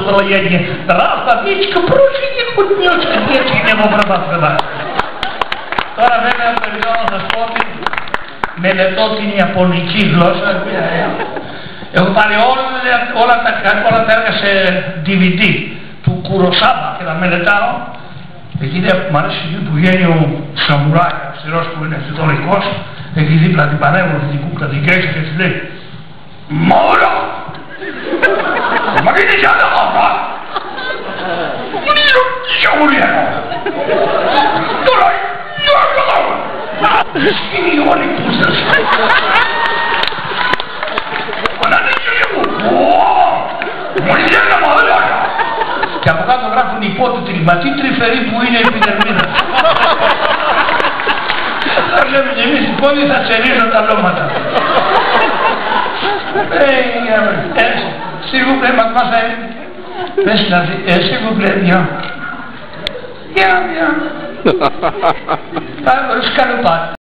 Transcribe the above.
строение. Равновечка, пружине, хоть мелочка, детки не обрабатывать. Τώρα βέβαια περιμένω να σας πω ότι μελετώ την ιαπωνική γλώσσα. Έχω πάρει όλα τα έργα σε DVD του Κουροσάμα και τα μελετάω. Εκεί μου αρέσει που βγαίνει ο Σαμουράι, αυστηρός που είναι αυστηρικός, εκεί δίπλα την πανέμορφη την κούκλα την Γκέισσα και της λέει «Μόρα! Μα είναι για να χώρα! Τι αγουλιανό! Τώρα είναι όλοι που σας! Αλλά είναι και μου! Μου είναι για να μαδελάκα!» Και από κάτω γράφουν υπότιτλοι, μα τι τρυφερή που είναι η επιδερμίδα. Θα λέμε και εμείς οι πόδι θα τσερίζουν τα λώματα. S'il vous plaît, mademoiselle. S'il vous plaît, bien. Bien, bien. Scalopade.